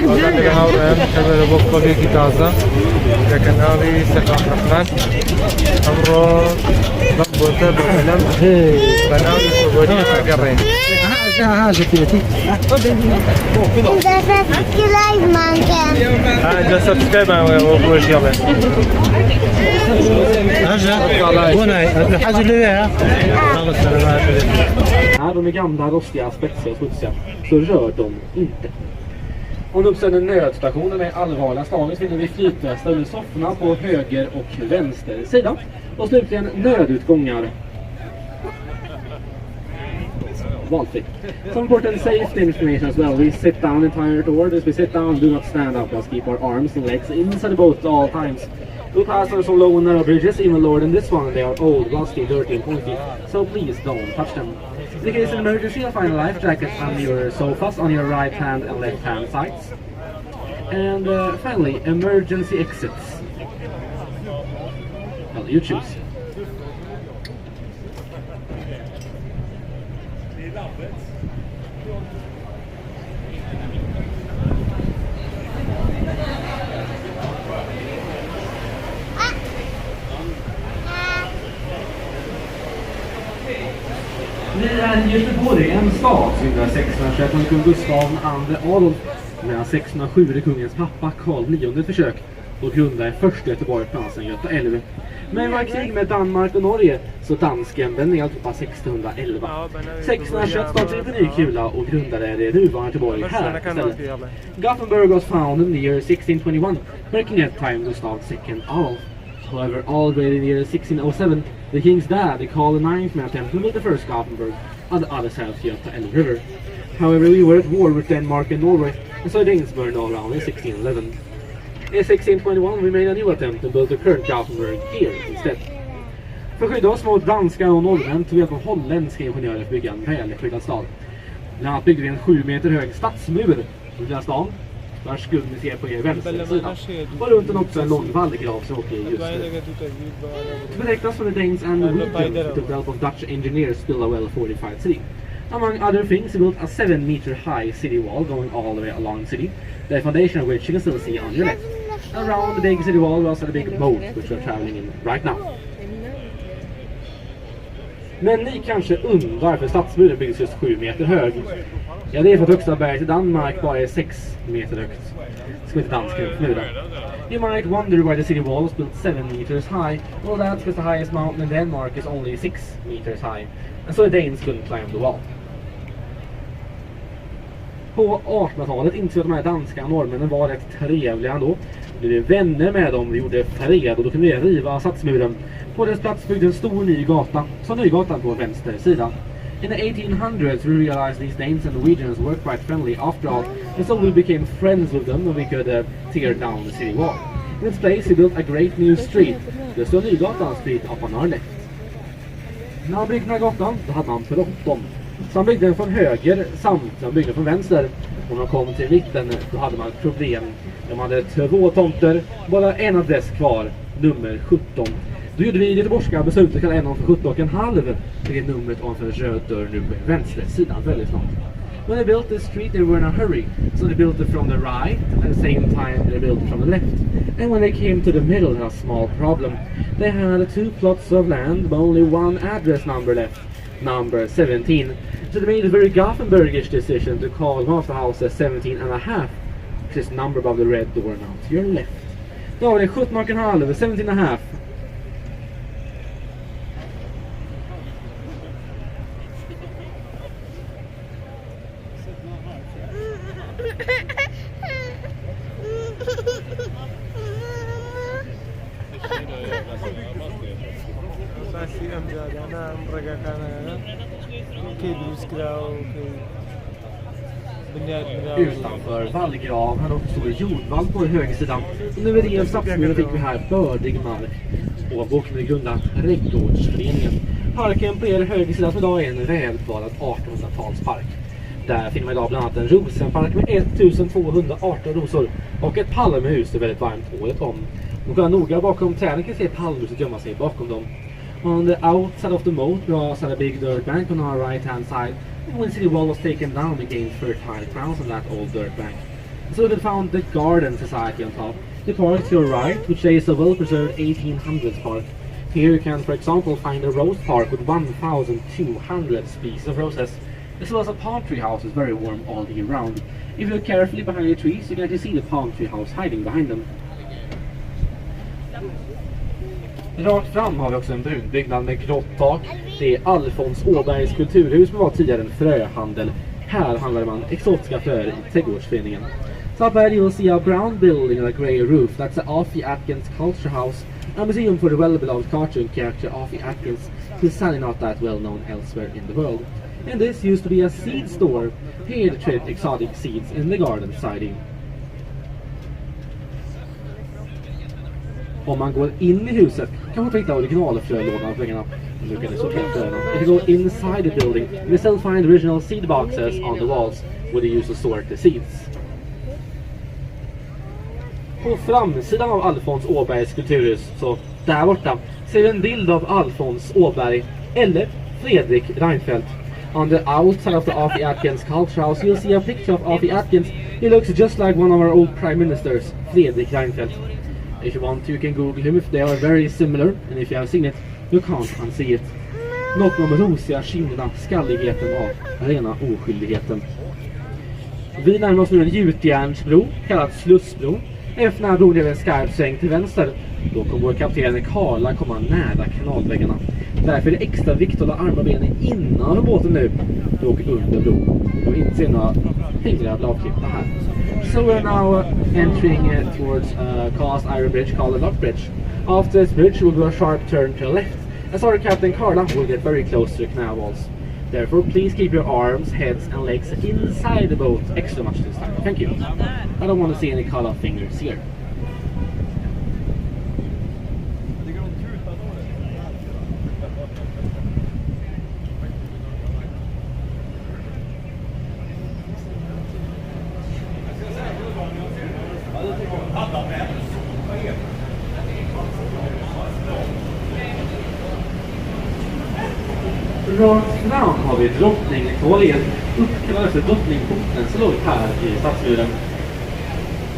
دیگه هاورم تبر بخوابی کی تازه لكن هذه سكان رحمن امر ضبطه بلەم بناء يۆتۆبۆری قرين هذا فيتي هذا سبسكرايب وبوش يلا هذا هنا حاجه اللي فيها خلاص Här de är gamla, rostiga, spetsiga, smutsiga så rör de inte. Om du uppställer nödstationen är allvarliga slaget finner vi flytvästar under sofforna på höger och vänster sida. Och slutligen nödutgångar. Valfritt. Some important safety information as well. We sit down in tired orders. We sit down, do not stand up. Let's keep our arms and legs inside the boat at all times. We pass on some low and narrow bridges, even lower than this one. They are old, rusty, dirty and pointy. So please don't touch them. In the case of emergency, you'll find a life jacket on your sofas on your right hand and left hand sides. And finally, emergency exits. Well, you choose. Vi är i Göteborg, en stad som bildades 1621 av kung Gustav II Adolf. Medan 1607 är kungens pappa Karl IX försök och grundade första Göteborg på dansen Göta älv. Men var krig med Danmark och Norge så dansken den är alltså 1611. 1621 startade en ny kula och grundade det nuvarande Göteborg här istället. Gothenburg was founded in the year 1621, making at time Gustav II Adolf. However, already in the year 1607, the king's dad, Karl IX, made attempt to build the first Gothenburg on the other side of the Göta älv River. However, we were at war with Denmark and Norway, and so Danes burned all around in 1611. In 1621, we made a new attempt to build the current Gothenburg here instead. För att skydda oss mot danska och norrmän tog vi hjälp av holländska ingenjörer att bygga en välskyddad stad. Bland annat byggde vi en 7 meter hög stadsmur i den stan, vars skuld ni ser på er vänstersida. Och runt den också en lång vallgrav som åker just nu. To protect us from the Danes and the Norwegians, we took the help of Dutch engineers to build a well-fortified city. Among other things, he built a 7-meter high city wall going all the way along the city, the foundation of which you can still see on your left. Around the big city wall was a big moat which we're traveling in right now. Men ni kanske undrar varför stadsmuren byggdes just 7 meter hög. Ja, det är för att högsta berget i Danmark bara är 6 meter högt. Det ska inte danska muren. You might wonder why the city wall was built 7 meters high. Well, that's because the highest mountain in Denmark is only 6 meters high. And so the Danes couldn't climb the wall. På 1800-talet insåg de här danska norrmännen var rätt trevliga ändå. Vi blev vänner med dem, vi gjorde fred och då kunde vi riva stadsmuren. På dess plats byggde en stor ny gata, så Nygatan på vänster sida. In the 1800s we realized these Danes and Norwegians were quite friendly after all, and so we became friends with them and we could tear down the city wall. In its place we built a great new street, the so Nygatan street up on our left. När han byggde den här gatan, då hade man bråttom. Så han byggde den från höger samt han byggde den från vänster. Och när man kom till mitten, då hade man ett problem. De hade 2 tomter, bara en adress kvar, nummer 17. Då gjorde vi göteborgska beslutet att kalla en för 17,5, vilket numret ovanför en röd dörr nu på vänster sidan väldigt snart. When they built this street they were in a hurry, so they built it from the right, at the same time they built it from the left. And when they came to the middle they had a small problem. They had 2 plots of land, but only 1 address number left, number 17. So they made a very Gothenburgish decision to call one of the houses 17,5, which is number above the red door now to your left. Då var det 17,5, 17,5. Utanför vallgrav hade också stor jordvall på högersidan. Och nu är det en stadsmuren fick vi här bördig mark. Och med grundat trädgårdsföreningen. Parken på er högersida som idag är en välklarad 1800-talspark. Där finner man idag bland annat en rosenpark med 1218 rosor och ett palmhus är väldigt varmt året om. Och går noga bakom träden kan se palmhuset gömma sig bakom dem. On the outside of the moat was a big dirt bank on our right hand side. And when the city wall was taken down we gained fertile grounds on that old dirt bank. So we found the Garden Society on top. The park to your right, which is a well-preserved 1800s park. Here you can, for example, find a rose park with 1,200 species of roses. As well as a palm tree house is very warm all year round. If you look carefully behind the trees, you can actually see the palm tree house hiding behind them. Rakt fram har vi också en brun byggnad med grått tak. Det är Alfons Åbergs kulturhus, som var tidigare en fröhandel. Här handlar man exotiska fröer i trädgårdsföreningen. So up ahead you'll see a brown building and a grey roof. That's the Afi Atkins Culture House, a museum for the well-beloved cartoon character Afi Atkins, who's sadly not that well known elsewhere in the world. And this used to be a seed store. Here to trade exotic seeds in the garden society. Om man går in i huset kan man hitta originalfrölådan på väggarna. If you go inside the building, you still find original seed boxes on the walls where they use to sort the seeds. På framsidan av Alfons Åbergs kulturhus, så där borta, ser vi en bild av Alfons Åberg eller Fredrik Reinfeldt. On the outside of the Afi Atkins Culture House, you'll see a picture of Afi Atkins. He looks just like one of our old prime ministers, Fredrik Reinfeldt. If you want to, you can Google him if they are very similar, and if you have seen it, you can't unsee it. Något med de rosiga kinderna, skalligheten och rena oskyldigheten. Vi närmar oss nu en gjutjärnsbro, kallad Slussbro. Efter den här bron är det en skarp sväng till vänster. Då kommer vår kapten Karla komma nära kanalväggarna. Därför är det extra viktigt att hålla armar och benen innanför båten nu. Då åker under bron. Och inte se några fingrar blavklippta här. So we're now entering towards Cast Iron Bridge called the Lock Bridge. After this bridge we'll do a sharp turn to the left. As our Captain Karla will get very close to the canal walls. Therefore, please keep your arms, heads and legs inside the boat extra much this time. Thank you. I don't want to see any cut off fingers here. Rakt fram har vi drottningtorget, uppkallad efter drottningporten som låg här i stadsmuren.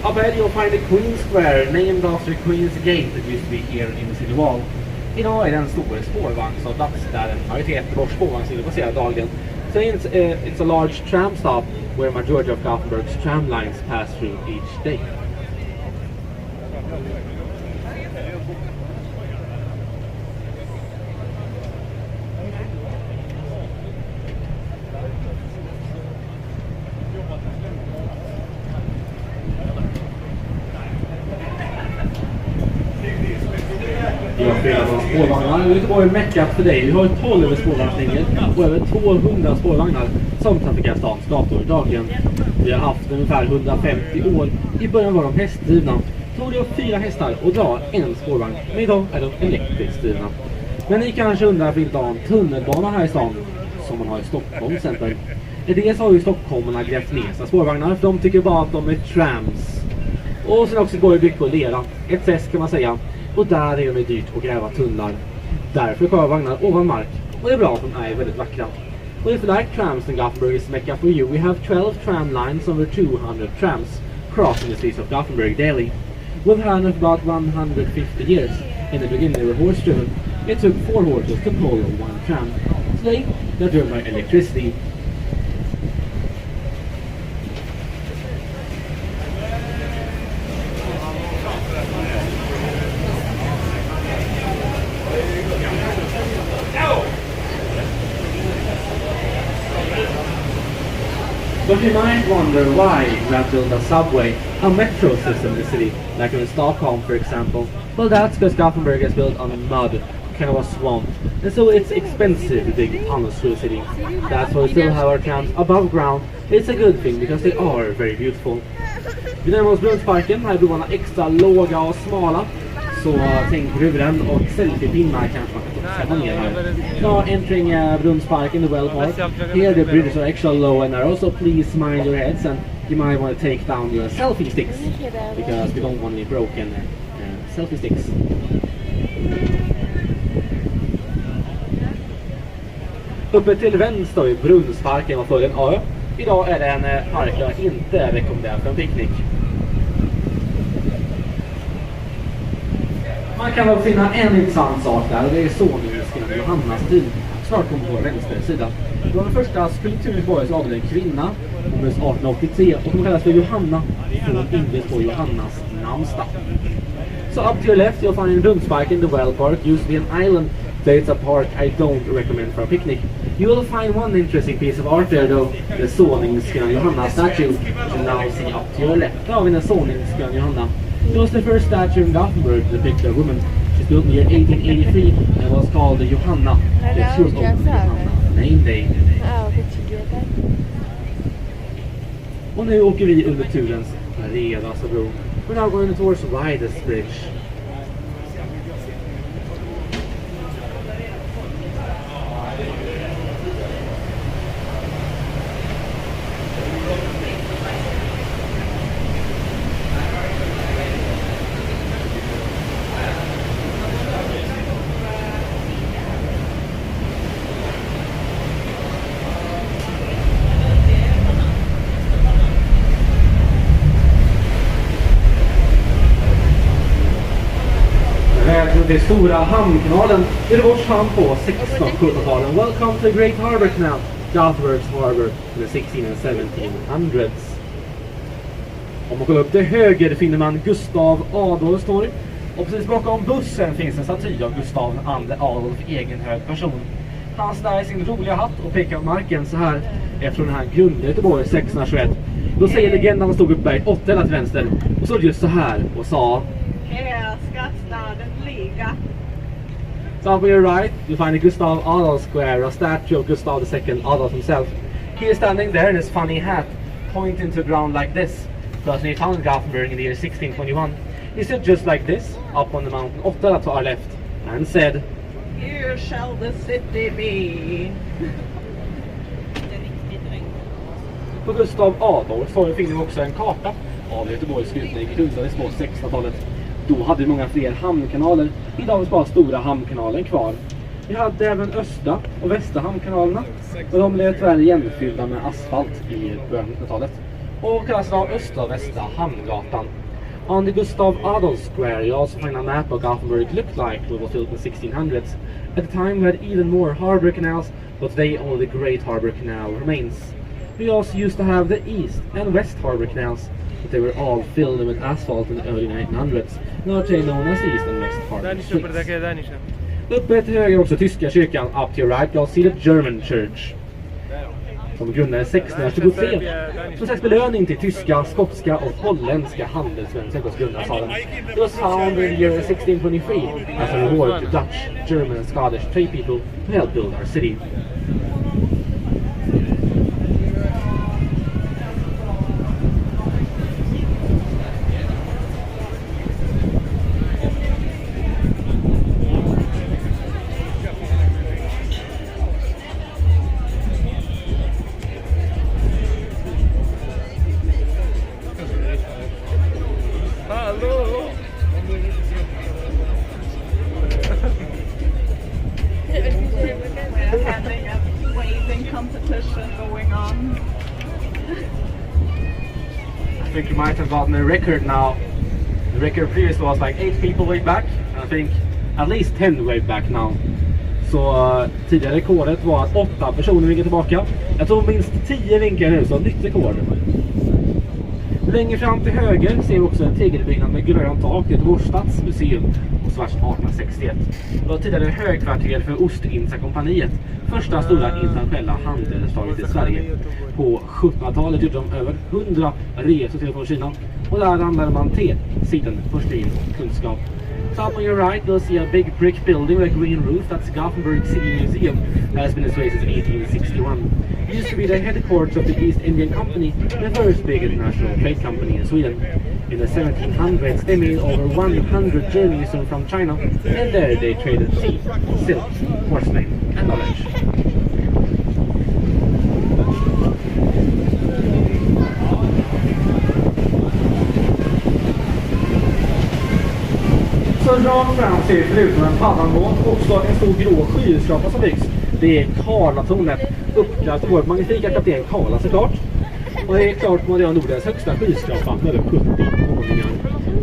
Up ahead you'll find the Queen Square, named after Queen's Gate that used to be here in the city wall. Idag är det en stor spårvagnsplats där en majoritet av spårvagnslinjer passerar dagligen. So it's a large tram stop where majority of Gothenburg's tram lines pass through each day. Spårvagnar. Göteborg är meckat för dig. Vi har 12 spårvagnslinjer och över 200 spårvagnar som trafikerar stans gator dagligen. Vi har haft ungefär 150 år. I början var de hästdrivna. Tog det 4 hästar och dra en spårvagn. Men idag är de elektriskt drivna. Men ni kanske undrar vill ha en tunnelbana här i stan som man har i Stockholm till exempel. Dels har ju stockholmarna grävt ner sina spårvagnar för de tycker bara att de är trams. Och sen också går det byggt på lera. Ett sätt kan man säga. Och där är det dyrt att gräva tunnlar. Därför kör vagnar ovan mark. Och det är bra att de är väldigt vackra. Och if you like trams, then Gothenburg is mecca for you. We have 12 tram lines, over 200 trams crossing the streets of Gothenburg daily. We've had it for about 150 years. In the beginning they were horse driven. It took 4 horses to pull one tram. Today they're driven by electricity. But you might wonder why we have built a subway, a metro system in the city, like in Stockholm for example. Well, that's because Gothenburg is built on mud, kind of a swamp, and so it's expensive to dig tunnels through the city. That's why we still have our trams above ground. It's a good thing because they are very beautiful. Vi närmar oss Brunnsparken, här är broarna extra låga och smala. Så tänk på huvuden och selfie-pinnar kanske man kan sätta ner här. Now entering Brunnspark in the well park. Here the bridges are extra low and narrow, so please mind your heads and you might want to take down your selfie sticks because we don't want any broken selfie sticks. Uppe till vänster i Brunnsparken var förr en ö. Idag är det en park jag inte rekommenderar för en picknick. Man kan dock finna en intressant sak där, och det är såningsken Johannas tid. Snart kommer på vänster sida. Det var den första skulpturen på som avled en kvinna. Hon föddes 1883 och hon kallas för Johanna från inget på Johannas namnsdag. So up to your left you'll find a Dunspike in the Well Park, used to be an island. So it's a park I don't recommend for a picnic. You will find one interesting piece of art there though, the såningsken Johanna statue, which you now see up to your left. Now in the såningsken Johanna. It was the first statue in Gothenburg to depict a woman. She's built in the year 1883 and was called the Johanna. She was opened Johanna, name day. Och nu åker vi under turens bredaste bro. We're now going towards widest bridge. Det stora hamnkanalen i Göteborgs hamn på 1600-1700-talen. Welcome to the Great Harbour Canal, Gothenburg's Harbour in the 16 and 1700s. Om man kollar upp till höger finner man Gustav Adolfs torg. Och precis bakom bussen finns en staty av Gustav II Adolf, egen hög person. Han står i sin roliga hatt och pekar på marken så här efter den här grundade Göteborg 1621. Då säger legenden han stod upp berg 8 eller till vänster och stod just så här och sa: Här ska staden ligga. So on your right, you find the Gustav Adolf Square, a statue of Gustav II Adolf himself. He is standing there in his funny hat, pointing to the ground like this. Because when he founded Gothenburg in the year 1621, he stood just like this, up on the mountain, 8 to our left, and said, Here shall the city be. På Gustav Adolf så finner vi också en karta av Göteborgs skyltning grundades på 1600-talet. Då hade vi många fler hamnkanaler. Idag har vi bara stora hamnkanalen kvar. Vi hade även östra och västra hamnkanalerna. Och de blev tyvärr igenfyllda med asfalt i början av 1900-talet. Och kallas av östra och västra hamngatan. On the Gustav Adolf Square you also find a map of Gothenburg looked like it was built in the 1600s. At the time we had even more harbour canals, but today only the Great Harbour Canal remains. We also used to have the East and West Harbour canals, but they were all filled with asphalt in the early 1900s. Now today known as East and West Harbour. Uppe till höger också tyska kyrkan. Up to your right you'll see the German Church. Som grundades 1623. Som slags belöning till tyska, skotska och holländska handelsmän som grundade staden. It was founded in the year 1623 as a reward to Dutch, German and Scottish trade people who helped build our city. I think you might have gotten a record now. The record previously was like 8 people way back, and I think at least 10 way back now. Så tidigare rekordet var att 8 personer vinkar tillbaka. Jag tror minst 10 vinkar nu, så nytt rekord. Längre fram till höger ser vi också en tegelbyggnad med grönt tak. Det är ett stadsmuseum och svart 1861. Det var tidigare högkvarter för Ostindien-kompaniet. Första stora internationella handelsslaget i Sverige. På 1700-talet gjorde de över 100 resor till från Kina. Och där använde man sidan porslin och kunskap. So up on your right you'll see a big brick building with a green roof. That's Gothenburg City Museum. That has been this way since 1861. It used to be the headquarters of the East Indian Company, the first big international trade company in Sweden. In the 1700s they made over 100 journeys from China, and there they traded tea, silk, porcelain and knowledge. så rakt fram ser förutom en pannanbåt också en stor grå skyskrapa som byggs. Det är Karlatornet, uppkallat av vår magnifika kapten Karla såklart. Och det är klart Modern Nordens högsta skyskrapa med över 70 våningar.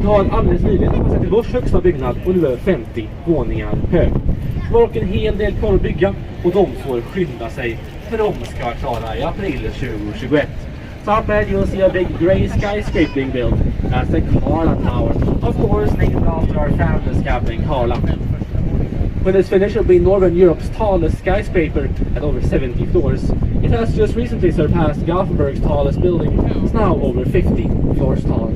Vi har alldeles nyligen sett till vårs högsta byggnad och nu är 50 våningar hög. Det var dock en hel del kvar att bygga och de får skynda sig för de ska klara i april 2021. So up ahead you'll see a big grey skyscraping built. That's the Karla Tower, of course named after our fabulous captain Karla. When it's finished, it'll be Northern Europe's tallest skyscraper at over 70 floors. It has just recently surpassed Gothenburg's tallest building. It's now over 50 floors tall.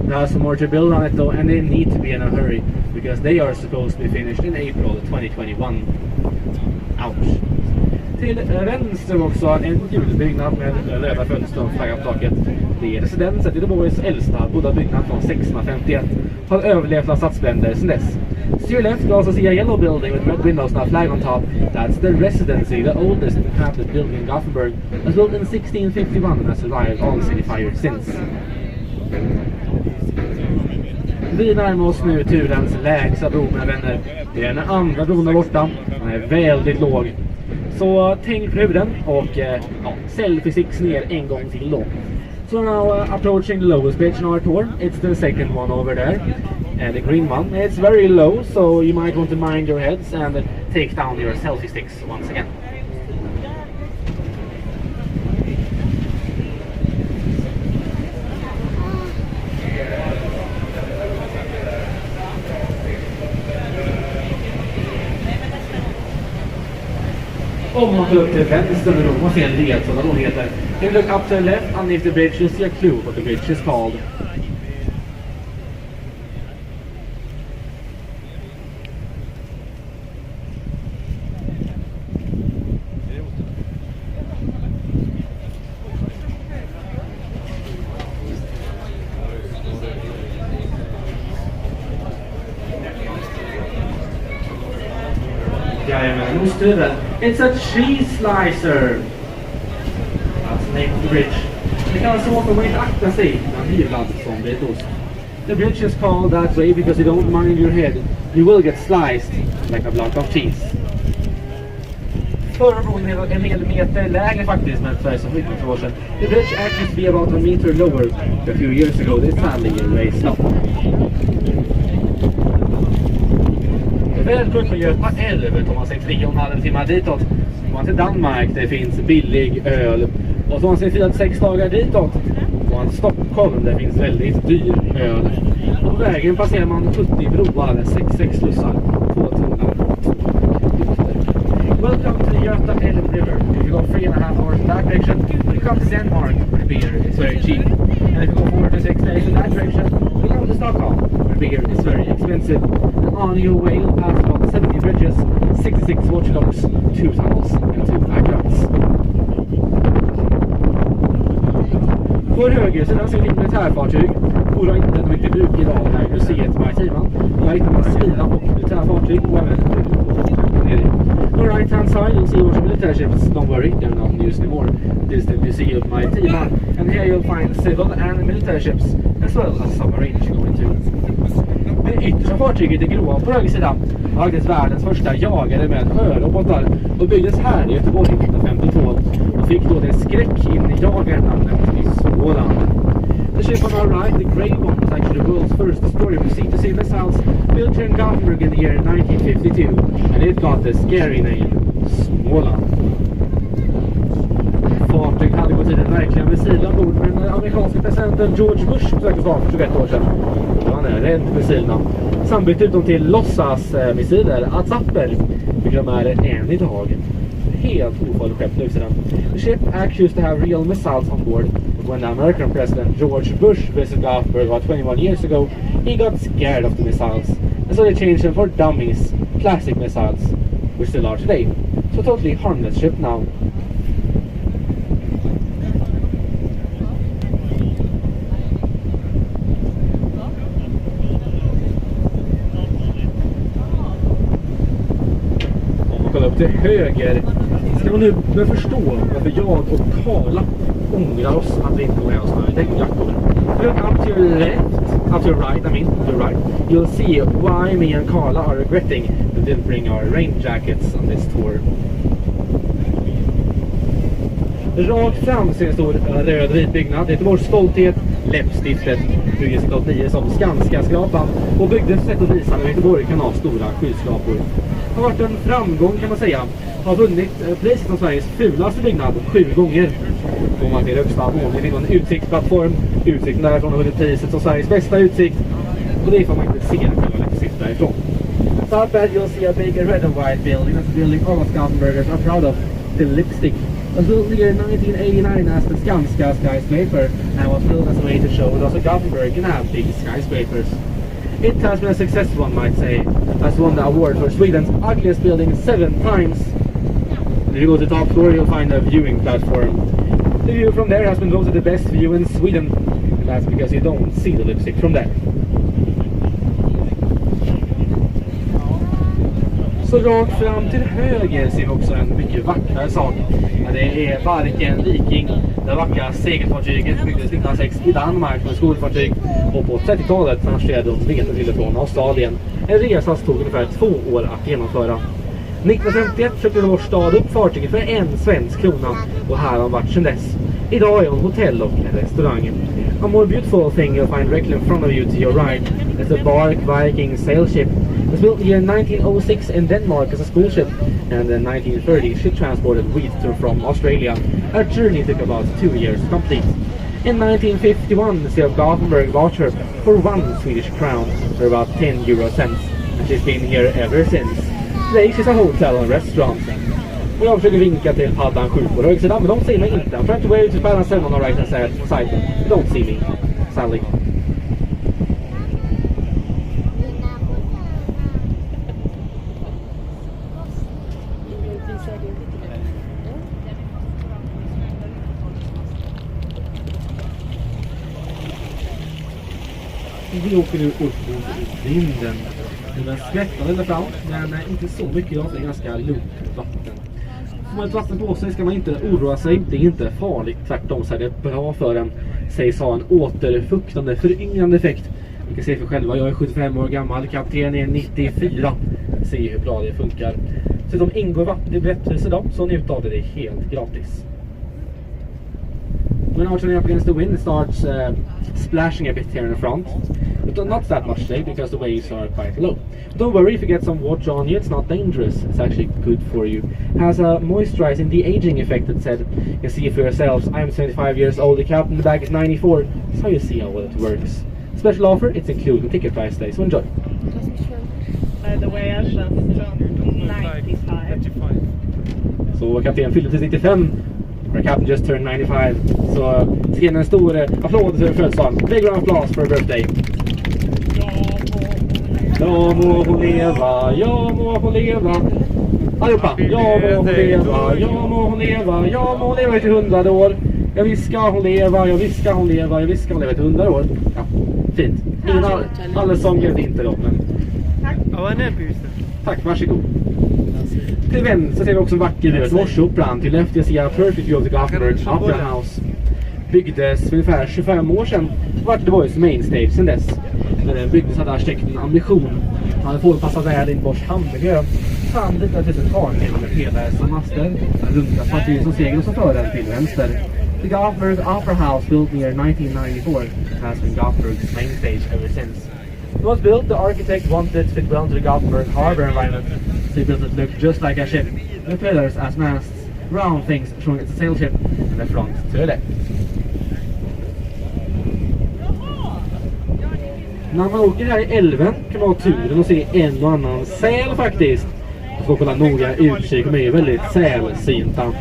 There are some more to build on it though, and they need to be in a hurry because they are supposed to be finished in April 2021. Ouch. Till vänster också en julbyggnad med röda fönster och flagga på taket. Det är residenset i Göteborgs äldsta bodda byggnad från 1651. Har överlevt av stadsbränder sedan dess. To your left, you also see a yellow building with red windows and a flag on top. That's the residency, the oldest inhabited building in Gothenburg. It was built in 1651 and has survived all city fires since. Vi närmar oss nu turens lägsta bro, mina vänner. Det är den andra bron där borta. Den är väldigt låg. Så tänk på huvuden och selfie-sticks ner en gång till då. So now approaching the lowest bridge in our tour. It's the second one over there. And the green one. It's very low, so you might want to mind your heads and take down your selfie sticks once again. Om man går upp till vänster och man ser en ledtråd vad de heter. If you look up to the left underneath the bridge, you'll see a clue what the bridge is called. It's a cheese slicer. That's the name of the bridge. Det kan alltså vara för att akta sig när hyvlad som vetost. The bridge is called that way because you don't mind your head. You will get sliced like a block of cheese. Förra bron är en hel meter lägre faktiskt, men för så mycket för år sedan. The bridge actually to be about a meter lower a few years ago. This sadly raised up. Välkommen från Göta älv tar man sig 3,5 timmar ditåt. Går man till Danmark, det finns billig öl. Och så man sig 4-6 dagar ditåt. Går man till Stockholm, det finns väldigt dyr öl. Och på vägen passerar man 70 broar, 6 slussar, 2 tunnlar. Welcome to the Göta älv River. If you go 3.5 hours in that direction, you come to Denmark where beer is very cheap. And if you go 4 to 6 days in that direction, you come to Stockholm where beer is very expensive. On your way, you'll pass about 70 bridges, 66 watchdogs, 2 tunnels, and 2 aqueducts. På höger sidan ser vi ett militärfartyg. Och har inte mycket bruk idag här i museet Maritiman. Jag har hittat några civila och militärfartyg och även on the right hand side you'll see a bunch of military ships. Don't worry, they're not in use anymore. This is the museum Maritiman. And here you'll find civil and military ships as well as submarines you're going to. Det yttersta fartyget är gråa på höger sidan. Det var faktiskt världens första jagare med sjörobotar och byggdes här i Göteborg 1952 och fick då det skräckinjagarnamnet i Småland. The ship on our right, the grey one, was actually the world's first destroyer with sea-to-sea missiles built here in Gothenburg in the year 1952, and it got the scary name Småland. Fartyg hade gått in en verkliga missiler ombord, men den amerikanska presidenten George Bush försökte starta för 21 år sedan. Han är rädd för missilerna. Sambytt ut dem till låtsasmissiler, Azapper, vilket de är än idag. Helt ofarligt skepp nu sedan. The ship actually used to have real missiles on board, but when the American president George Bush visited Gothenburg about 21 years ago, he got scared of the missiles, and so they changed them for dummies, plastic missiles, which still are today. So a totally harmless ship now. Upp till höger ska man nu börja förstå varför jag och Karla ångrar oss att vi inte går med oss med däckjackor. Look up to your left up to the right, to the right, you'll see why me and Carla are regretting we didn't bring our rain jackets on this tour. Rakt fram ser en stor röd-vit byggnad. Göteborgs stolthet, läppstiftet, bygger 1989 som Skanska-skrapan och byggdes sätt att visa när Göteborg kan ha stora skyskrapor. Har varit en framgång kan man säga. Har vunnit priset som Sveriges fulaste byggnad 7 gånger. Går man till högsta våningen finns en utsiktsplattform. Utsikten därifrån har vunnit priset som Sveriges bästa utsikt. Och det får man inte se själva läppstift därifrån. So up ahead you'll see a big red and white building. That's a building all of Gothenburgers are proud of. The lipstick was built in the year 1989 as the Skanska skyscraper and was built as a way to show that also Gothenburg can have big skyscrapers. It has been a success, one might say, has won the award for Sweden's ugliest building 7 times. If you go to the top floor you'll find a viewing platform. The view from there has been voted the best view in Sweden, and that's because you don't see the lipstick from there. Så rakt fram till höger ser vi också en mycket vackrare sak. Det är Varken Viking, det vackra segelfartyget byggdes 1906 i Danmark med skolfartyg och på 30-talet transporterade de vetet till från Australien. En resa tog ungefär 2 år att genomföra. 1951 köpte vår stad upp fartyget för 1 svensk krona och här har de varit sedan dess. Idag är hon hotell och en restaurang. A more beautiful thing you'll find directly in front of you to your right is the Bark Viking sail ship. It was built in the year 1906 in Denmark as a school ship, and in 1930 she transported wheat to and from Australia. Her journey took about 2 years to complete. In 1951 the city of Gothenburg bought her for 1 Swedish crown, or about 10 euro cents, and she's been here ever since. Today she's a hotel and restaurant. Och jag försöker vinka till paddan 7 på högsidan, men de ser mig inte. I'm trying to wave to paddan 7 on the right hand side. Don't see me, sadly. Vi åker nu upp mot vinden. Det är skvättande där fram, men inte så mycket idag, det är ganska lugnt vatten. Får man ett vatten på sig ska man inte oroa sig, det är inte farligt, tvärtom så är det bra för en, sägs ha en återfuktande, föryngrande effekt. Ni kan se för själva, jag är 75 år gammal, kapten är 94, se hur bra det funkar. Så de ingår vatten i biljettpriser då, så njut av det, det är helt gratis. When I'm turning up against the wind, it starts splashing a bit here in the front. But not that much today because the waves are quite low. But don't worry if you get some water on you, it's not dangerous. It's actually good for you. It has a moisturizing de-aging effect, it said. You can see for yourselves. I'm 75 years old, the captain in the bag is 94. So you see how well it works. Special offer, it's included in ticket price today, so enjoy. By the way, I just turned 95. Så kapten fyllde till 95. Our captain just turned 95. Så ska en stor applåd till födelsedagen. Big round of applause for her birthday. Ja må hon leva, ja må hon leva. Allihopa, ja må hon leva, ja må hon leva, ja må hon leva till 100 år. Jag viskar hon leva, jag viskar hon leva, jag viskar hon leva till 100 år. Ja, fint. Alla sånger vet inte då, men... Tack. Ja, en bus. Tack, varsågod. Till vänster ser vi också en vacker Göteborgsoperan. Till left jag ser Perfect View of the Gothenburg Opera House. Byggdes för ungefär 25 år sedan och var Göteborgs mainstage sedan dess. När den byggdes hade arkitekten ambition. Han hade påpassat väl in Bors hamnmiljö. Fram dit att det är kartning med pelare som master. Runda partier som segel och så för den till vänster. The Gothenburg Opera House, built near 1994, has been Gothenburg's main stage ever since. It was built, the architect wanted it to fit well into the Gothenburg harbor environment, so he built it to look just like a ship, with pillars as masts, round things showing it's a sail ship, and the front to the left. När man åker här i älven kan man ha turen och se en och annan säl faktiskt. Jag får kolla noga utkik, de är väldigt sälsynta.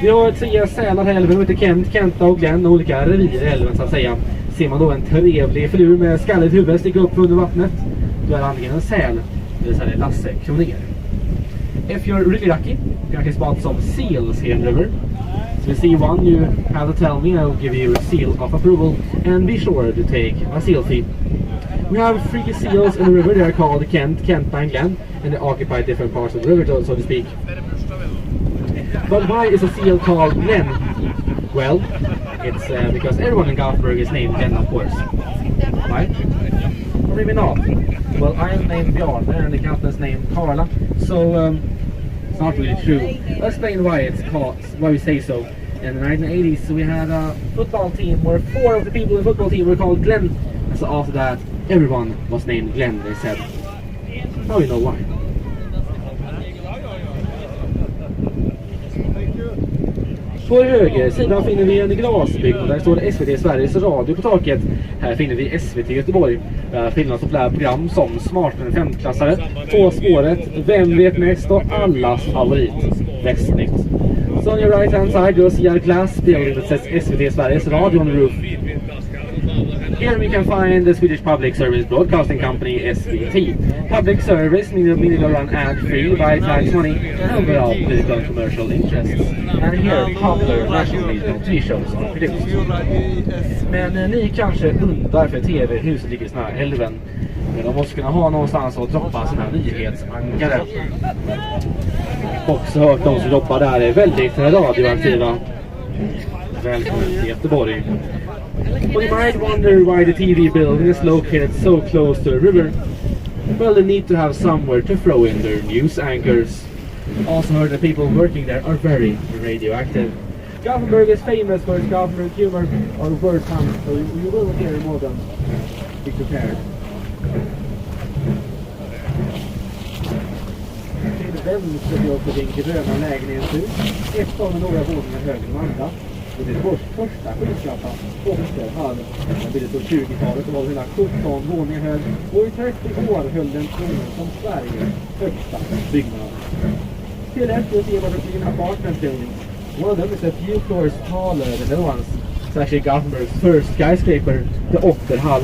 Vi har 3 sälar här i älven, heter Kent, Kenta och Glenn, olika revir i älven så att säga. Ser man då en trevlig filur med skalligt huvud sticker upp under vattnet, då är det antingen en säl, det vill säga Lasse Kroner. If you're really lucky, you can actually spot some seals here in the river. So if you see one, you have to tell me, I'll give you a seal of approval, and be sure to take a seal fee. We have 3 seals in the river, they are called Kent, Kenta and Glenn, and they occupy different parts of the river, so to speak. But why is a seal called Glenn? Well, It's because everyone in Gothenburg is named Glenn, of course. Right? Or maybe not. Well, I am named Bjarne and the captain is named Carla. So it's not really true. I'll explain why it's called, why we say so. In the 1980s, we had a football team where 4 of the people in the football team were called Glenn. And so after that, everyone was named Glenn, they said. Now you know why. På höger sidan finner vi en glasbyggnad. Där står det SVT Sveriges Radio på taket. Här finner vi SVT Göteborg. Finlands populära program som Smartare 5-klassare, På spåret, Vem vet mest och allas favorit, Västnytt. So on your right hand side you'll see our glass building that says SVT Sveriges Radio on the roof. Here we can find the Swedish Public Service Broadcasting Company, SVT. Public service meaning to run ad-free by tax money and without political and commercial interests. And here popular national TV shows are produced. Men ni kanske undrar för TV-huset ligger så nära älven. Men de måste kunna ha någonstans att droppa sina nyhetsankare. Också hört de som jobbar där är väldigt radioaktiva. Välkommen till Göteborg. Well, you might wonder why the TV building is located so close to the river. Well, they need to have somewhere to throw in their news anchors. Also heard the people working there are very radioactive. Gothenburg is famous for its Gothenburg humor or word puns, so you will hear more of them. Be prepared. Till vänster vi också din gröna lägenhetshus. Ett av några våningar högre än andra. Det är vår första skyskrapan på Österhall. Den byggdes på 20-talet och var hela 17 våningar hög. Och i 30 år höll den tronen som Sveriges högsta byggnad. Till efter att se vad det blir en apartment building. One of them is a few floors taller than the other ones. It's actually Gothenburg's first skyscraper, the Otterhall.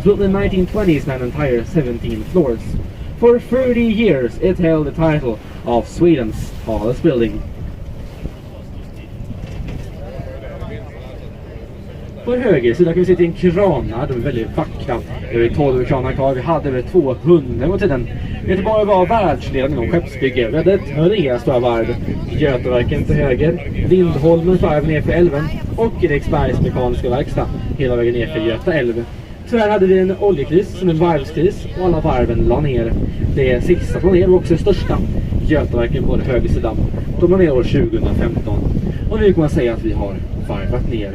Built in the 1920s and an entire 17 floors. For 30 years it held the title of Sweden's tallest building. På höger sida kan vi se en kranar, de är väldigt vackra. Det är 12 kranar kvar, vi hade över 200 på tiden. Göteborg var världsledande inom skeppsbygge. Vi hade 3 stora varv. Göteborg till höger, Lindholmens varv ner för älven och Eriksbergs mekaniska verkstad hela vägen ner för Göta älv. Tyvärr hade vi en oljekris som en varvskris och alla varven la ner. Det sista på ner var också det största, Götaverken på den höger sidan. De var ner år 2015. Och nu kan man säga att vi har varvat ner.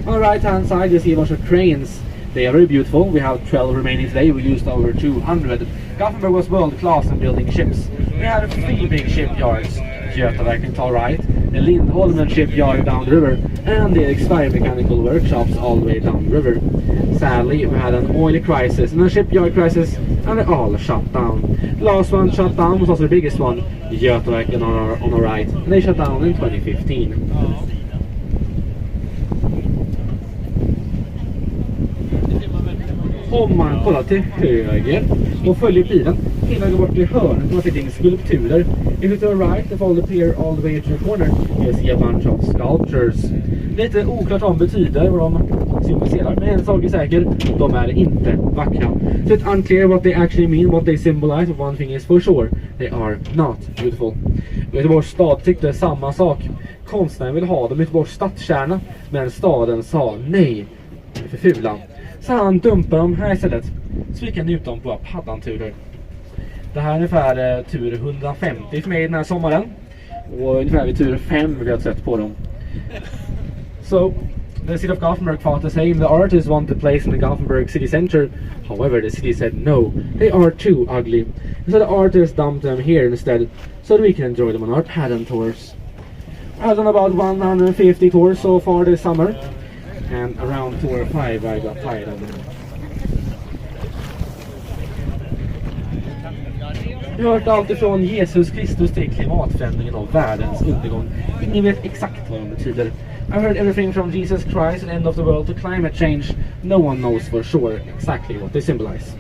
On the right hand side you see a bunch of cranes. They are very beautiful. We have 12 remaining today. We used over 200. Gothenburg was world class in building ships. We had 3 big shipyards. Götaverken to our right, the Lindholmen shipyard down the river, and the Eriksberg mechanical workshops all the way down the river. Sadly, we had an oil crisis and a shipyard crisis, and they all shut down. The last one shut down was also the biggest one, Götaverken on our right, and they shut down in 2015. Om man kollar till höger och följer bilen hela vägen bort till hörnet och man ser in skulpturer. If you to the right, the fold appear all the way to the corner, you see a bunch of sculptures. Lite oklart vad de betyder, vad de symboliserar, men en sak är säker, de är inte vackra. So it's unclear what they actually mean, what they symbolize, but one thing is for sure, they are not beautiful. Göteborgs stad tyckte samma sak. Konstnären vill ha dem i Göteborgs stadskärna, men staden sa nej, för fula. Så han dumpar dem här istället. Så vi kan njuta dem på våra paddanturer. Det här är ungefär tur 150 för mig den här sommaren. Och ungefär vid tur 5 vi har sett på dem. So, the city of Gothenburg thought the same. The artists wanted to place in the Gothenburg city center. However, the city said no. They are too ugly. So the artists dumped them here instead. So that we can enjoy them on our paddan tours. I've done about 150 tours so far this summer. And around 4 or 5 I got tired of them. Vi har hört allt ifrån Jesus Kristus till klimatförändringen och världens undergång. Ingen vet exakt vad de betyder. I've heard everything from Jesus Christ and end of the world to climate change. No one knows for sure exactly what they symbolize.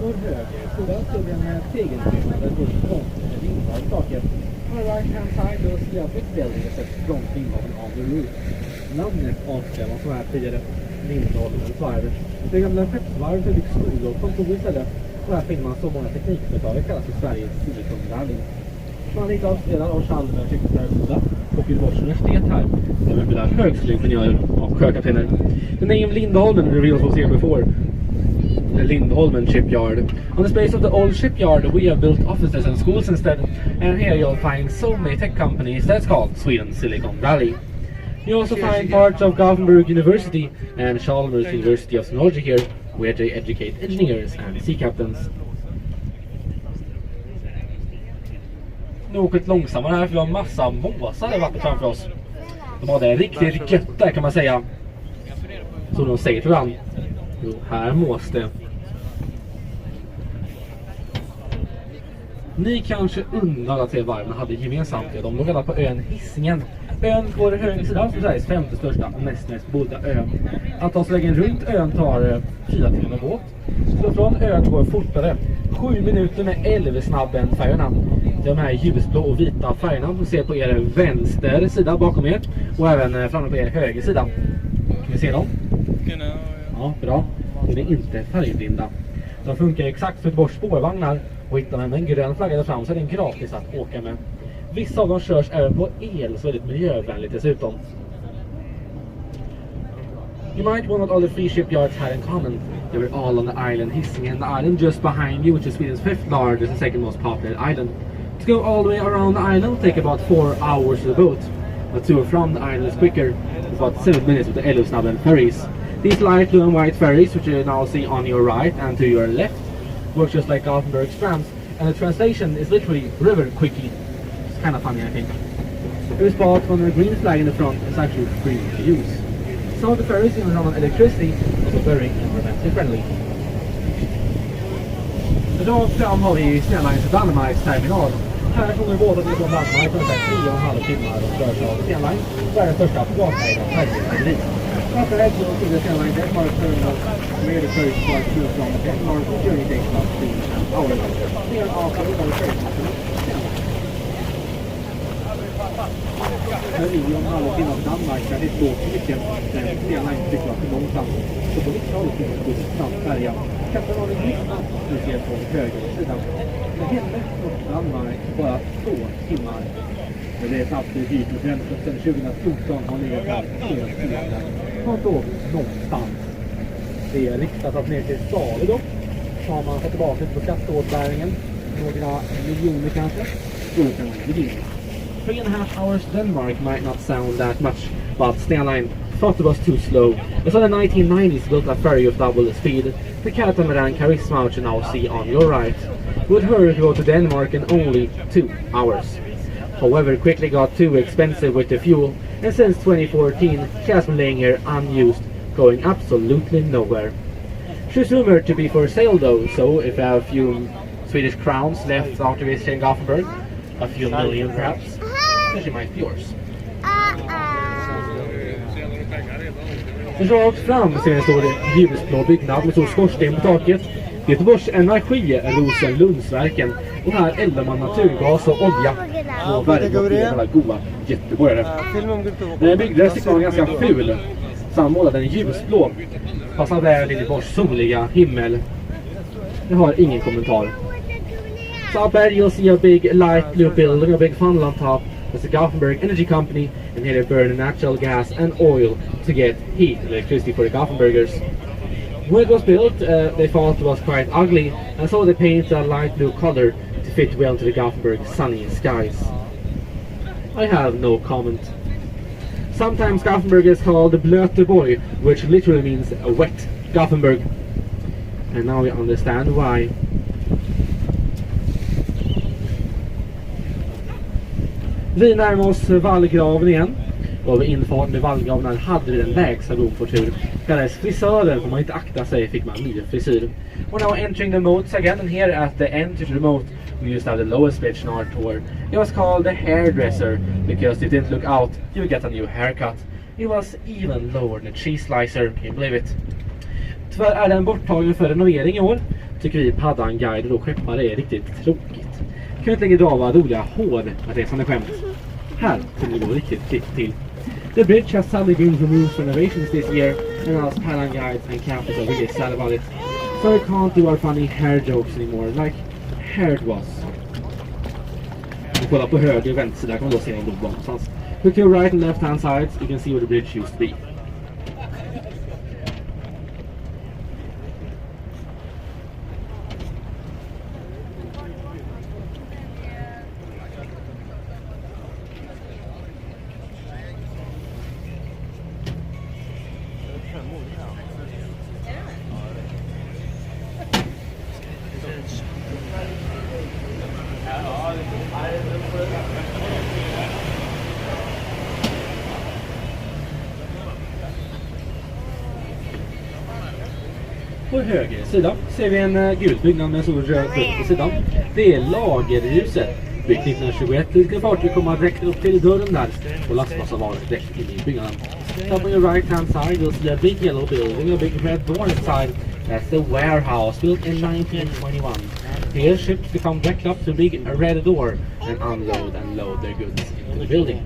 vår höger sida så är det en tegelbyggnad där det går ett inval saker. On the right hand side you'll see a big building that says front Lindholmen on the roof. Namnet avstämmer som här tidigare Lindholmens varv. Det gamla skeppsvarvet är byggt skolor och kontor istället. Och här finner man så många teknikföretag kallas för Sveriges Silicon Valley. Man är lite avspelad av Chalmers tekniska högskola och Göteborgs universitet här. Där vi bildar högskoleingenjörer och sjökaptener. The name Lindholmen reveals what's here before. The Lindholmen shipyard. On the space of the old shipyard, we have built offices and schools instead. And here you'll find so many tech companies that's called Sweden's Silicon Valley. You also find parts of Gothenburg University and Chalmers University of Technology here, where they educate engineers and sea captains. Nu åker lite långsammare här för vi har en massa måsar i vattnet framför oss. De har det riktigt gött där kan man säga. Så de säger till varandra. Jo, här mås det. Ni kanske undrar att tre varven hade gemensamt. De låg alla på ön Hisingen. Ön på den högra sidan som Sveriges femte största och näst bodda ön. Att ta sig vägen runt ön tar 4 timmar med båt. Så från ön går fortare. 7 minuter med 11 snabbare än färgerna. De här ljusblå och vita färgerna som ser på er vänster sida bakom er. Och även framme på er höger sida. Kan ni se dem? Ja, bra. De är inte färgblinda. De funkar exakt för Göteborgs spårvagnar. Och hittar man en grön flagga där fram så är den gratis att åka med. Vissa av dem körs även på el, så väldigt miljövänligt dessutom. You might wonder what all the three shipyards had in common. They were all on the island Hisingen, the island just behind you, which is Sweden's 5th largest and second most popular island. To go all the way around the island will take about 4 hours with a boat. But to and from the island is quicker. It's about 7 minutes with the Älvsnabben ferries. These light blue and white ferries, which you now see on your right and to your left, work just like Gothenburg's trams, and the translation is literally river quickly. It's kind of funny, I think. Every spot on the green flag in the front is actually free to use. Some of the ferries even run on electricity, so very environmentally friendly. Idag fram har vi Stenlines Danmarks terminal. Här kommer båten från Danmark ungefär 10,5 timmar och körs av Stenline. Det är den största privatägda färjerederiet. After that, you'll see the Stenline Denmark terminal where the ferries start to from Denmark and journey takes about 3 hours. Here are also the ferries to Stenline. Här är ju om alla timmar på Danmark där det står så mycket när Stenline tycker att det är långsamt. Så på vissa håll finns det snabbt färja. Kapten har en lyssna du ser på höger sidan. Men henne från Danmark bara 2 timmar. Det är snabbt i dit och sen 2014 har legat här helt stilla. Har då någonstans. Det är riktat att ner till Sale då. Så har man fått tillbaka på skatteåtbäringen. Några miljoner kanske. Då kan man begynna. 3.5 hours Denmark might not sound that much, but Stenline thought it was too slow. So the 1990s built a ferry of double speed, the catamaran Charisma, which you now see on your right, would her go to Denmark in only 2 hours. However, it quickly got too expensive with the fuel, and since 2014, she has been laying here unused, going absolutely nowhere. She's rumored to be for sale though, so if you have a few Swedish crowns left after visiting Gothenburg, a few million perhaps, then she might be yours. Rakt fram ser en stor ljusblå byggnad med stor skorsten på taket. Göteborgs Energi är Rosenlundsverken. Och här eldar man naturgas och olja. Och värmer upp alla goda göteborgare. Den byggdes tycker jag ganska ful. Sammålad den ljusblå. Passar väl i Göteborgs soliga himmel. Jag har ingen kommentar. So up there you'll see a big light blue building, a big funnel on top. It's the Gothenburg Energy Company, and here they burn natural gas and oil to get heat and electricity for the Gothenburgers. When it was built, they thought it was quite ugly, and so they painted a light blue color to fit well to the Gothenburg sunny skies. I have no comment. Sometimes Gothenburg is called the Göteborg, which literally means a wet Gothenburg. And now we understand why. Vi närmar oss vallgraven igen. Och vid infarten i vallgraven hade vi den lägsta domfortur. Kallades frisören, får man inte akta sig fick man ny frisyr. We're now entering the moats again, and here at the end to the moat we used to have the lowest bridge in our tour. It was called the hairdresser, because if you didn't look out you get a new haircut. It was even lower than a cheese slicer, can you believe it? Tyvärr är den borttagen för renovering i år. tycker vi paddanguider och skeppare är riktigt tråkigt. Kan inte längre dra vad roliga hål att det är sådana skämt. Här kommer det gå riktigt kvickt till. The bridge has sadly been removed for renovations this year, and us paddan guides and campers are really sad about it. So we can't do our funny hair jokes anymore, like hair it was. Vi kollar på höger och vänster, där kan man då se en logo någonstans. Look to your right and left hand sides, you can see where the bridge used to be. På höger sida ser vi en gul byggnad med en stor röd punkt på sidan. Det är lagerhuset. Byggt 1921. Det ska fartyg komma direkt upp till dörren där och lastmassa var direkt in i byggnaden. Up on your right hand side you'll see a big yellow building, a big red door inside. That's the warehouse built in 1921. Here ships become decked up to a big red door and unload and load their goods into the building.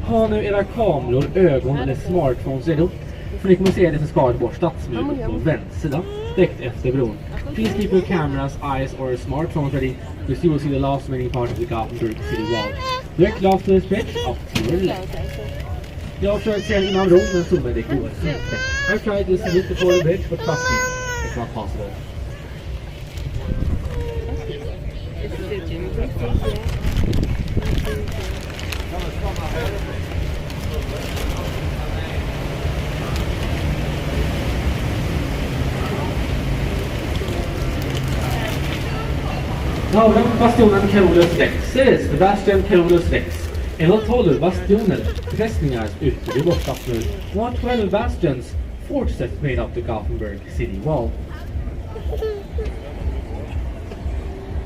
Ha nu era kameror, ögon eller smartphones redo. För ni kommer se det som ska vara stadsmuren på vänster sida, direkt efter bron. Please keep your cameras, eyes or smartphones ready, because you will see the last remaining part of the Gothenburg city wall. Direct after this bridge, up to your left. Jag har försökt se innan bron, men så med det går inte. I've tried this route before the bridge, but trust me, it's not possible. Norra bastionen Carolus Rex. The bastion Carolus Rex. En av 12 bastioner, fästningar ute vid bortstappen. 12 bastions, forts made up the Gothenburg city wall.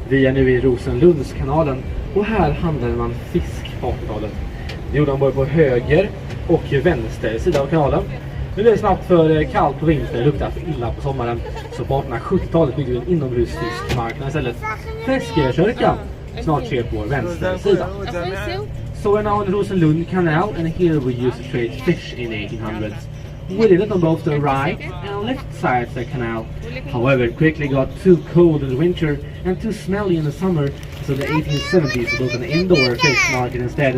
Vi är nu i Rosenlundskanalen och här handlar man fisk på 80-talet. Det gjorde man både på höger och vänster sida av kanalen. Nu är det snabbt för kallt på vintern, luktar för illa på sommaren. Så på 1870-talet byggde vi en inomhusfiskmarknad istället. Feskekyrkan snart ser på vår vänstra sida. So we're now in the Rosenlund Canal and here we used to trade fish in 1800s. We did it on both the right and left sides of the canal. However, it quickly got too cold in the winter and too smelly in the summer, so the 1870s built an indoor fish market instead.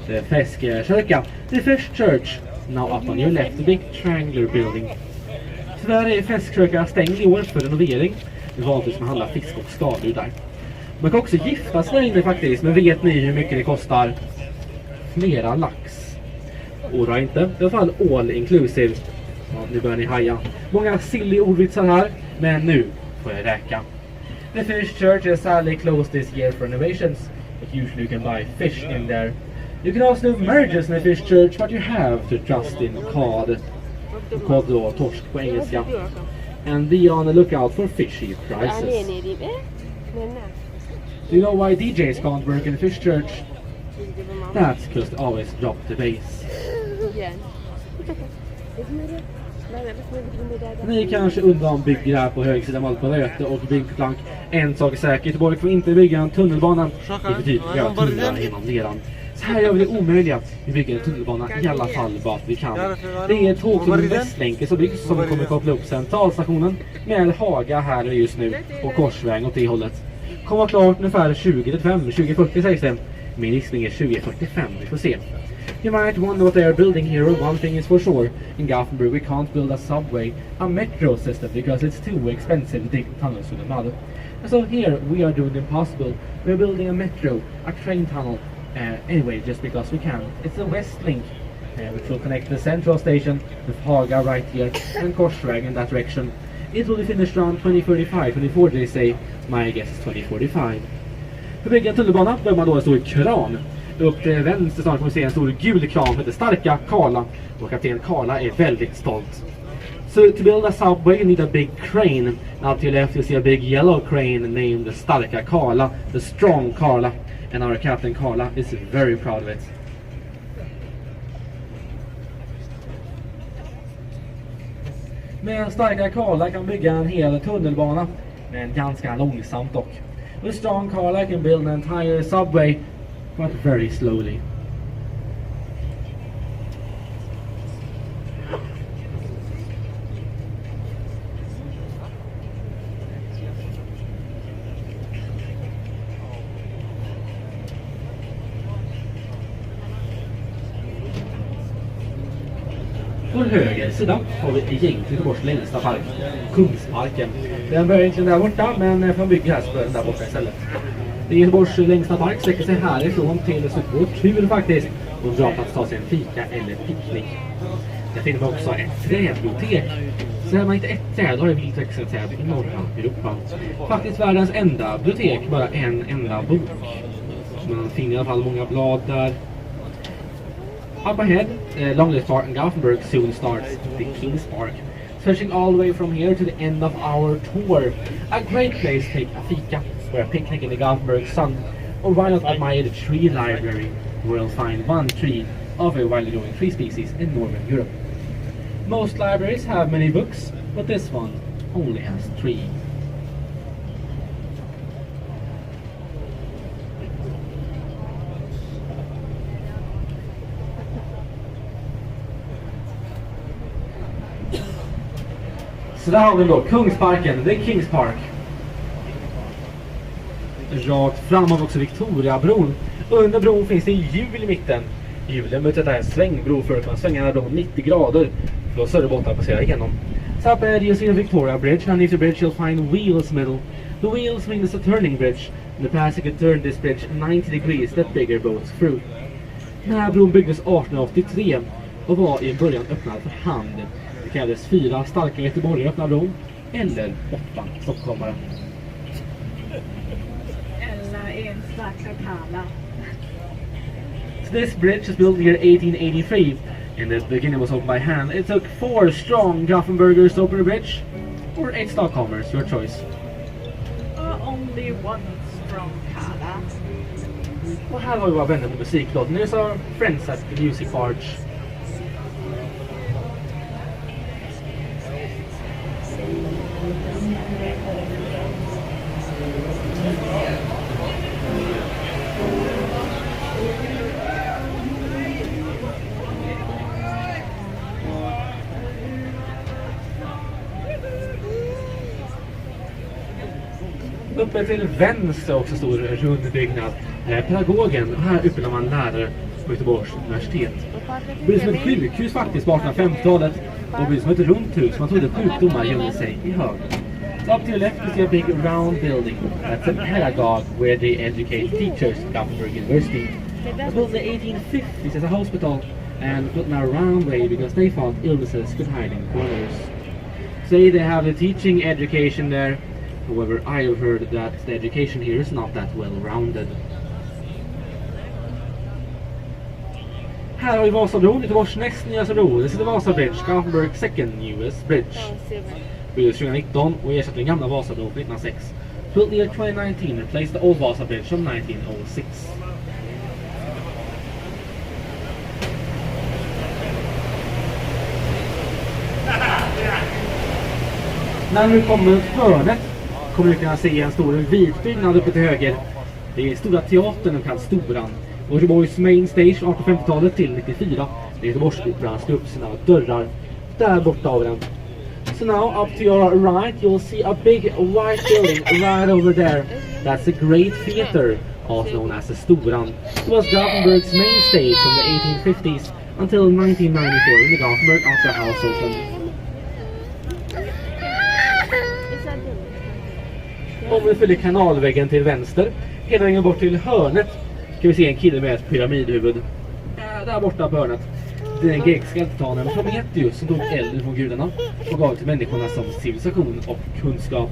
The Feskekyrka, the fish church, now up on your left, the big triangular building. Tyvärr är Feskekyrka stängd i år för renovering. Det var alltid som handlar fisk och skador där. Man kan också gifta sig där inne faktiskt, men vet ni hur mycket det kostar? Flera lax. Ora inte, i alla fall all inclusive. Ja, nu börjar ni haja. Många silly ordvitsar här, men nu får jag räka. The fish church is sadly closed this year for renovations, but usually you can buy fish in there. You can also do mergers in the fish church, but you have to trust in cod. Cod då, torsk på engelska. And be on the lookout for fishy prices. Do you know why DJs can't work in the fish church? That's because they always drop the bass. Ni kanske undrar om bygger här på högsidan av på Röte och byggplank. En sak är säker, Göteborg får inte bygga en tunnelbana. Det betyder att vi har tunnlar genom leran. Så här gör vi det omöjliga. Vi bygger en tunnelbana i alla fall bara att vi kan. Det är ett tåg som Västlänken som byggs som kommer koppla upp centralstationen med Haga här just nu och korsväg åt det hållet. Kommer klart ungefär 2040 sägs det. Min gissning är 2045, vi får se. You might wonder what they are building here. One thing is for sure. In Gothenburg we can't build a subway, a metro system, because it's too expensive to dig tunnels through the mud. And so here we are doing the impossible. We're building a metro, a train tunnel. Anyway, just because we can. It's a West Link, which will connect the central station with Haga right here and Korsväg in that direction. It will be finished around 2035, 24 they say. My guess is 2045. För att bygga en tunnelbana behöver man då en stor kran. Upp till vänster snart kommer vi se en stor gul kran som heter Starka Karla. Och kapten Karla är väldigt stolt. So to build a subway you need a big crane. Now to your left you see a big yellow crane named the Starka Karla, the strong Karla. And our captain Karla is very proud of it. Med starka karlar kan bygga en hel tunnelbana, men ganska långsamt dock. With strong karlar can build an entire subway, but very slowly. På höger sida har vi egentligen Göteborgs längsta park, Kungsparken. Den börjar egentligen där borta, men från bygget här så börjar den där borta istället. Det är Göteborgs längsta park, sträcker sig härifrån till Sudbo faktiskt. Och bra plats att ta sig en fika eller picknick. Det finns också ett träbibliotek. Så har man inte ett träd, då har det vilt växande träd i norra Europa. Faktiskt världens enda bibliotek, bara en enda bok. Man finner i alla fall många blad där. Up ahead, longest part in Gothenburg soon starts the King's Park. Stretching all the way from here to the end of our tour. A great place to take a fika or a picnic in the Gothenburg sun. Or why not admire the tree library, where you'll find one tree of a widely growing tree species in Northern Europe. Most libraries have many books, but this one only has 3. Så där har vi då Kungsparken, det är King's Park. Rakt framåt också Victoriabron. Under bron finns det hjul i mitten. Hjulen möter en svängbro för att kunna svänga den bron 90 grader. För att större båtar passerar igenom. So up ahead you'll see the Victoria Bridge, and underneath the bridge you'll find wheels middle. The wheels mean it's a turning bridge. In the past you could turn this bridge 90 degrees that bigger boats through. Den här bron byggdes 1883 och var i början öppnad för hand. Det krävdes 4 starka göteborgare öppna bron, eller 8 stockholmare. Eller en stark karla. So this bridge was built in the year 1883. In the beginning was opened by hand. It took 4 strong Gothenburgers to open the bridge, or 8 Stockholmers, your choice. Only one strong karla. Och här har vi våra vänner på musiklåten. Here's our friends at the music barge. Uppe till vänster också stor rund byggnad. Pedagogen, och här utbildar man lärare på Göteborgs universitet. Det blir som ett sjukhus faktiskt på 1850-talet. Och det blir som ett runt hus. Man trodde sjukdomar gömde sig i hög. Up to the left you see a big round building. That's a pedagogue where they educate teachers at Gothenburg University. It was built in the 1850s as a hospital and built in a round way because they thought illnesses could hide in corners. Today they have the teaching education there. However, I have heard that the education here is not that well-rounded. Här har vi Vasabron, Göteborgs näst nyaste bro. Det sitter Vasa Bridge, Gothenburg second newest bridge. Byggdes 2019 och ersatte den gamla Vasabron 1906. Built in 2019 replaced the old Vasa Bridge from 1906. När du kommer till hörnet kommer du kunna se en stor vit byggnad uppe till höger. Det är stora teatern och kallas Storan. Och Göteborgs main stage 1850-talet till 94. Det är Göteborgsoperan slår upp sina dörrar där borta av den. So now up to your right you'll see a big white building right over there. That's a great theater, also known as the Storan. It was Gothenburg's main stage from the 1850s until 1994 when the Gothenburg Opera House opened. Om vi följer kanalväggen till vänster, hela vägen bort till hörnet, kan vi se en kille med ett pyramidhuvud. Där borta på hörnet. Det är den grekiska eldtanen Prometheus som tog eld från gudarna och gav till människorna som civilisation och kunskap.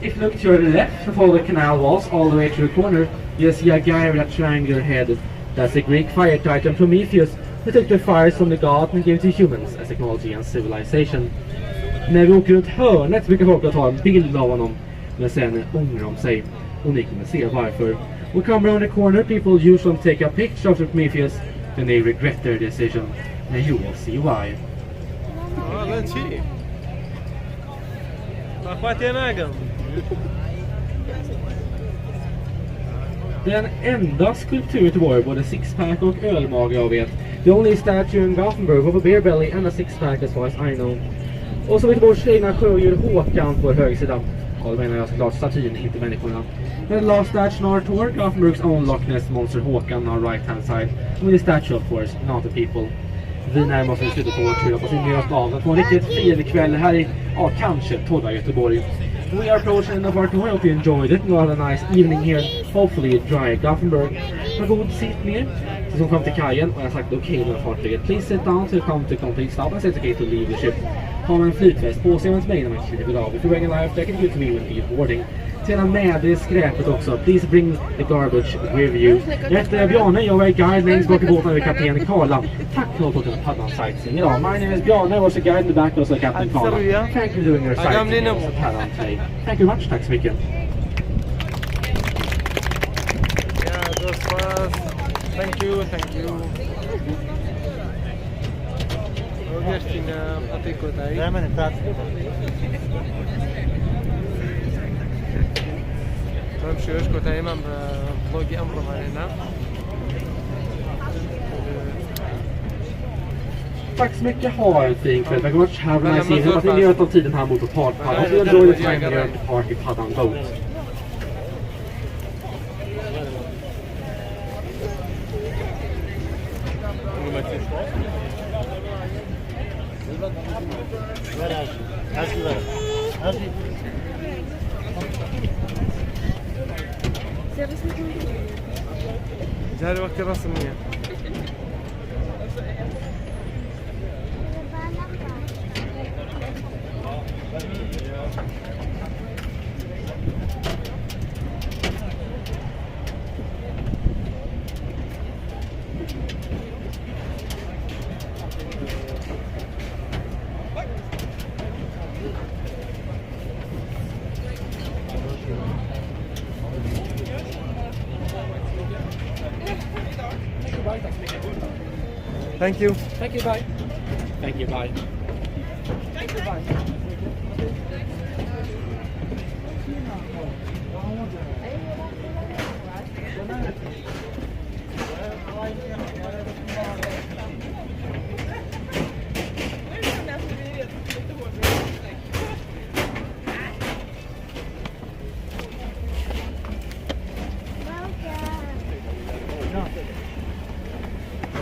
If you look to your left and follow the canal walls all the way to the corner, you'll see a guy with a triangular head. That's the Greek fire titan Prometheus who took the fires from the god and gave it to humans as technology and civilization. När vi åker runt hörnet brukar folk ta en bild av honom, men sen ångrar de sig. Och ni kommer se varför. We come around the corner, people usually take a picture of Prometheus, then they regret their decision, and you will see why. لا شيء أخواتي أنا أقل Den enda skulptur i Göteborg, både sixpack och ölmage jag vet. The only statue in Gothenburg of a beer belly and a sixpack as far as I know. Och så Göteborgs egna sjödjur Håkan på högersidan. Ja, det menar jag såklart statyn, inte människorna. The last statue on our tour, Gothenburgs own Loch Ness monster Håkan on our right hand side. With the statue of course, not the people. Vi närmar oss slutet på vår tur och på sin nya staden. På en riktigt fin kväll här i, ja kanske, torra Göteborg. We are approaching the end of our tour. I hope you enjoyed it. We'll have a nice evening here. Hopefully a dry Gothenburg. Ha god sittning som kom till kajen och jag har sagt okej med fartyget. Please sit down to come to complete stop. I said it's okay to leave the ship. Ha en flytväst på sig om inte mig när man kliver av. If you're wearing a life jacket, you to be with you boarding. Sedan med det skräpet också. Please bring the garbage with you. Jag heter Bjarne, jag är guide längst bak i båten vid kapten Karla. Tack för att du har paddan sightseeing idag. My name is Bjarne, I was a guide in the back of the captain Karla. Thank you for doing your sightseeing. Thank you much, tack så mycket. Yeah, those was. Thank you. وقفتنا أعطيكم تاي. دائما انت بمشي أشكو دائما بفلوجي أمر معنا. Tack så mycket, ha en fin kväll. Thank you much, have a nice evening. Hoppas ni njöt av tiden här mot parkpaddan. Hope you enjoy the time here at the park i Paddan Boat. جاري وقت الرسمية. Thank you. Thank you, bye. Thank you, bye. Thank you, bye.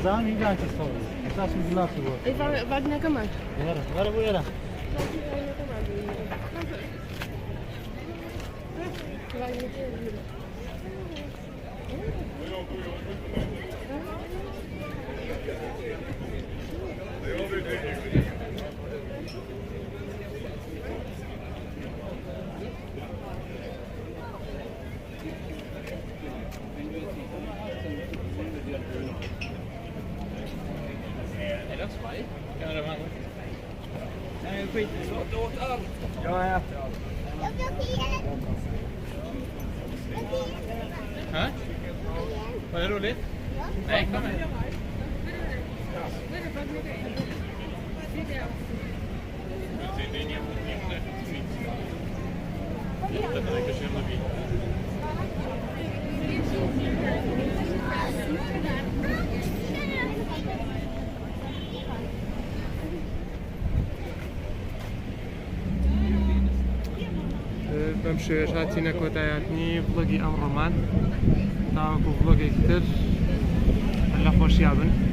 زمان اینجا انتظار است. اساس می‌گذار تو. بعد نکمل. وارد بویرا. Jag äter allt. Hä? Var det roligt? Nej, kom här. بمشي هاتينا كوتاياتني فلوجي أمرمان تاعكم فلوجي كتير هلا خوش يابن